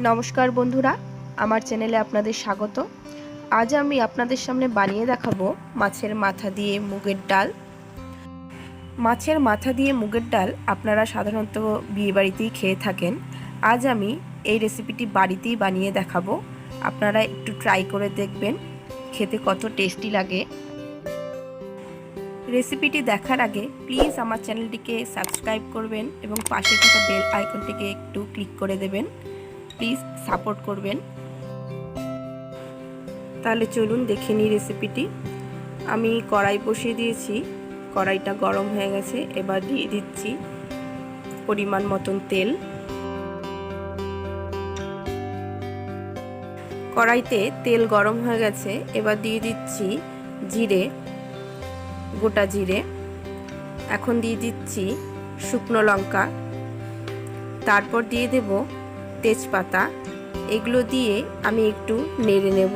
নমস্কার বন্ধুরা, আমার চ্যানেলে আপনাদের স্বাগত। আজ আমি আপনাদের সামনে বানিয়ে দেখাবো মাছের মাথা দিয়ে মুগের ডাল। মাছের মাথা দিয়ে মুগের ডাল আপনারা সাধারণত বিয়েবাড়িতেই খেয়ে থাকেন। আজ আমি এই রেসিপিটি বাড়িতেই বানিয়ে দেখাবো। আপনারা একটু ট্রাই করে দেখবেন খেতে কত টেস্টি লাগে। রেসিপিটি দেখার আগে প্লিজ আমার চ্যানেলটিকে সাবস্ক্রাইব করবেন এবং পাশে থাকা বেল আইকনটিকে একটু ক্লিক করে দেবেন। প্লিজ সাপোর্ট করবেন। তাহলে চলুন দেখে নিই রেসিপিটি। আমি কড়াই বসিয়ে দিয়েছি, কড়াইটা গরম হয়ে গেছে। এবার দিয়ে দিচ্ছি পরিমাণ মতন তেল। কড়াইতে তেল গরম হয়ে গেছে, এবার দিয়ে দিচ্ছি জিরে, গোটা জিরে। এখন দিয়ে দিচ্ছি শুকনো লঙ্কা, তারপর দিয়ে দেব তেজপাতা। এগুলো দিয়ে আমি একটু নেড়ে নেব।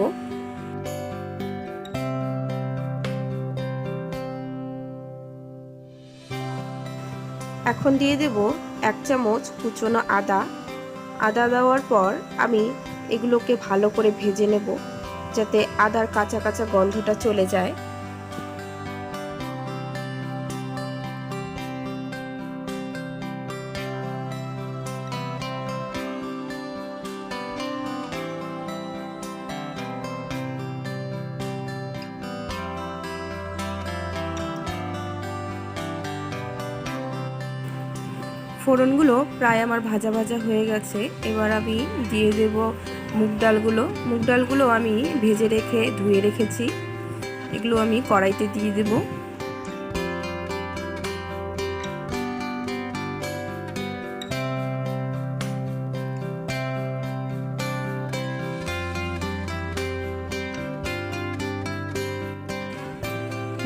এখন দিয়ে দেব 1 চামচ কুচনো আদা। আদা দেওয়ার পর আমি এগুলোকে ভালো করে ভেজে নেব, যাতে আদার কাঁচা কাঁচা গন্ধটা চলে যায়। ফোড়নগুলো প্রায় আমার ভাজা ভাজা হয়ে গেছে। এবার আমি দিয়ে দেব মুগ ডালগুলো। মুগ ডালগুলো আমি ভেজে রেখে ধুয়ে রেখেছি, এগুলো আমি কড়াইতে দিয়ে দেব।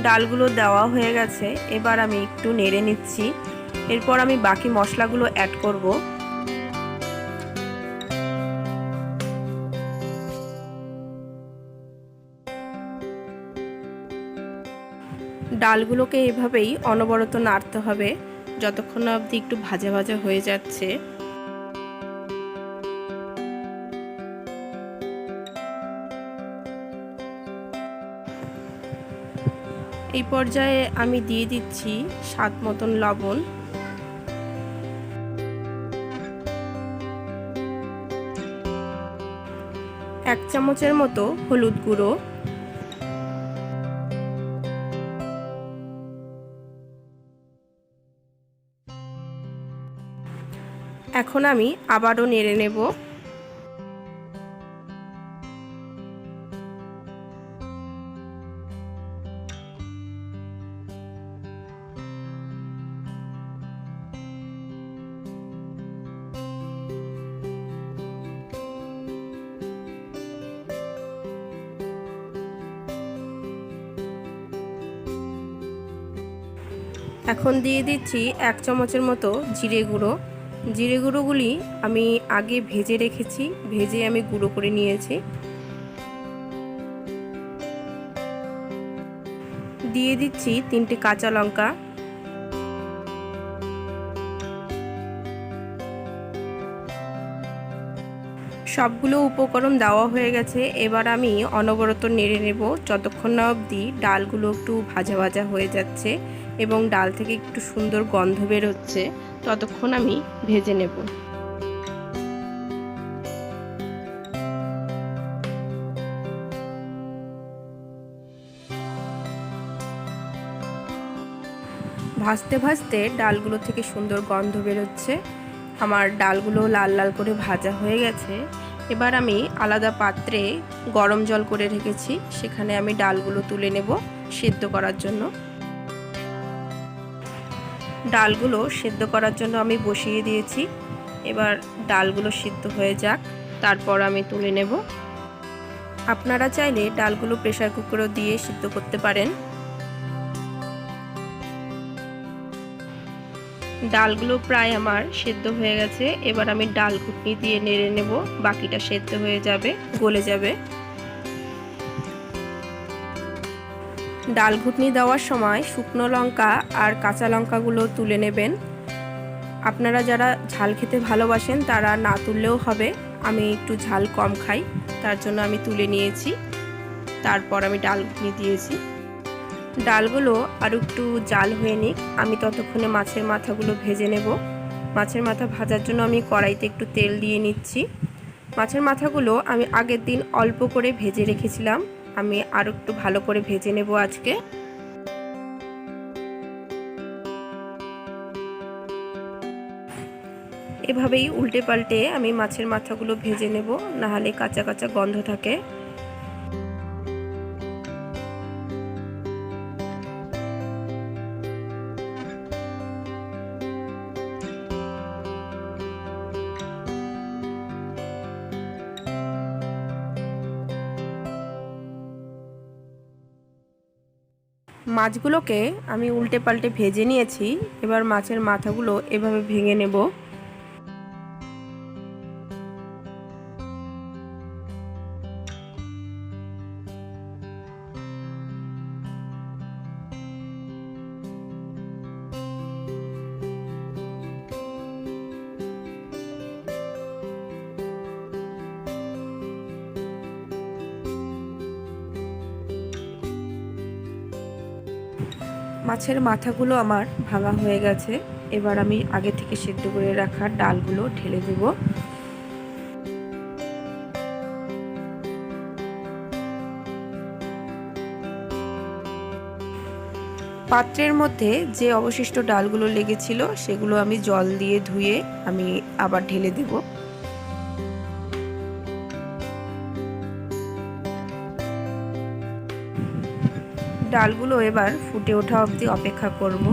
ডালগুলো দেওয়া হয়ে গেছে, এবার আমি একটু নেড়ে নিচ্ছি। এরপর আমি বাকি মশলাগুলো অ্যাড করব। ডালগুলোকে এভাবেই অনবরত নাড়তে হবে যতক্ষণ না অবধি একটু ভাজা ভাজা হয়ে যাচ্ছে। এই পর্যায়ে আমি দিয়ে দিচ্ছি স্বাদ মতন লবণ। এক চামচের মতো হলুদ গুঁড়ো। এখন আমি আবারও নেড়ে নেব। এখন দিয়ে দিচ্ছি 1 চামচের মতো জিরে গুঁড়ো। জিরে গুঁড়োগুলি আমি আগে ভেজে রেখেছি, ভেজে আমি গুঁড়ো করে নিয়েছি। দিয়ে দিচ্ছি 3টে কাঁচা লঙ্কা। সবগুলো উপকরণ দেওয়া হয়ে গেছে। এবার আমি অনবরত নেড়ে নেব যতক্ষণ না অবধি ডালগুলো একটু ভাজা ভাজা হয়ে যাচ্ছে এবং ডাল থেকে একটু সুন্দর গন্ধ বের হচ্ছে, ততক্ষণ আমি ভেজে নেব। ভাজতে ভাজতে ডালগুলো থেকে সুন্দর গন্ধ বেরোচ্ছে। আমার ডালগুলো লাল লাল করে ভাজা হয়ে গেছে। এবার আমি আলাদা পাত্রে গরম জল করে রেখেছি, সেখানে আমি ডালগুলো তুলে নেব সেদ্ধ করার জন্য। ডালগুলো সেদ্ধ করার জন্য আমি বসিয়ে দিয়েছি। এবার ডালগুলো সিদ্ধ হয়ে যাক, তারপর আমি তুলে নেব। আপনারা চাইলে ডালগুলো প্রেসার কুকারও দিয়ে সিদ্ধ করতে পারেন। ডালগুলো প্রায় আমার সেদ্ধ হয়ে গেছে। এবার আমি ডাল ঘুটনি দিয়ে নেড়ে নেব, বাকিটা সেদ্ধ হয়ে যাবে, গলে যাবে। ডাল ঘুটনি দেওয়ার সময় শুকনো লঙ্কা আর কাঁচা লঙ্কাগুলো তুলে নেবেন। আপনারা যারা ঝাল খেতে ভালোবাসেন তারা না তুললেও হবে, আমি একটু ঝাল কম খাই, তার জন্য আমি তুলে নিয়েছি। তারপর আমি ডালগুলো দিয়েছি। ডালগুলো আর একটু জাল হয়ে নিক, আমি ততক্ষণে মাছের মাথাগুলো ভেজে নেব। মাছের মাথা ভাজার জন্য আমি কড়াইতে একটু তেল দিয়ে নিচ্ছি। মাছের মাথাগুলো আমি আগের দিন অল্প করে ভেজে রেখেছিলাম, আমি আর একটু ভালো করে ভেজে নেব আজকে। এভাবেই উল্টে পাল্টে আমি মাছের মাথাগুলো ভেজে নেব, নাহলে কাঁচা কাঁচা গন্ধ থাকে। মাছগুলোকে আমি উল্টে পাল্টে ভেজে নিয়েছি। এবার মাছের মাথাগুলো এভাবে ভেঙে নেব। মাছের মাথাগুলো আমার ভাঙা হয়ে গেছে। এবার আমি আগে থেকে সিদ্ধ করে রাখা ডালগুলো ঢেলে দেব। পাত্রের মধ্যে যে অবশিষ্ট ডালগুলো লেগেছিল সেগুলো আমি জল দিয়ে ধুয়ে আমি আবার ঢেলে দেব। ডালগুলো এবার ফুটে ওঠা অবধি অপেক্ষা করব।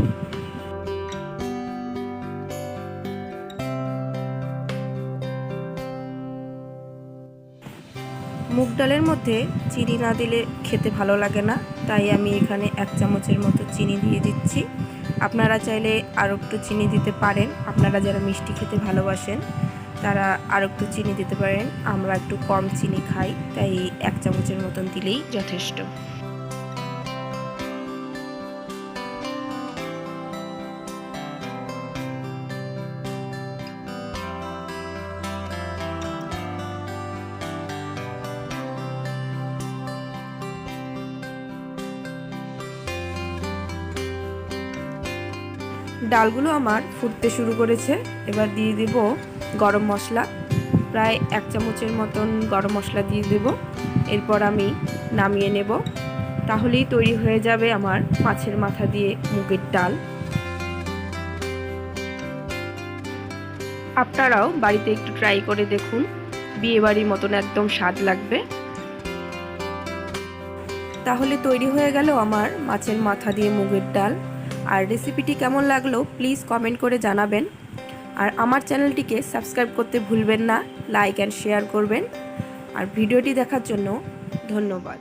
মুগ ডালের মধ্যে চিনি না দিলে খেতে ভালো লাগে না, তাই আমি এখানে 1 চামচের মতো চিনি দিয়ে দিচ্ছি। আপনারা চাইলে আরও একটু চিনি দিতে পারেন, আপনারা যারা মিষ্টি খেতে ভালোবাসেন তারা আরও একটু চিনি দিতে পারেন। আমরা একটু কম চিনি খাই, তাই 1 চামচের মতন দিলেই যথেষ্ট। ডালগুলো আমার ফুটতে শুরু করেছে। এবার দিয়ে দেব গরম মশলা, প্রায় 1 চামচের মতন গরম মশলা দিয়ে দেব। এরপর আমি নামিয়ে নেব। তাহলেই তৈরি হয়ে যাবে আমার মাছের মাথা দিয়ে মুগের ডাল। আপনারাও বাড়িতে একটু ট্রাই করে দেখুন, বিয়েবাড়ির মতন একদম স্বাদ লাগবে। তাহলে তৈরি হয়ে গেল আমার মাছের মাথা দিয়ে মুগের ডাল। আর রেসিপিটি কেমন লাগলো প্লিজ কমেন্ট করে জানাবেন। আর আমার চ্যানেলটিকে সাবস্ক্রাইব করতে ভুলবেন না, লাইক অ্যান্ড শেয়ার করবেন। আর ভিডিওটি দেখার জন্য ধন্যবাদ।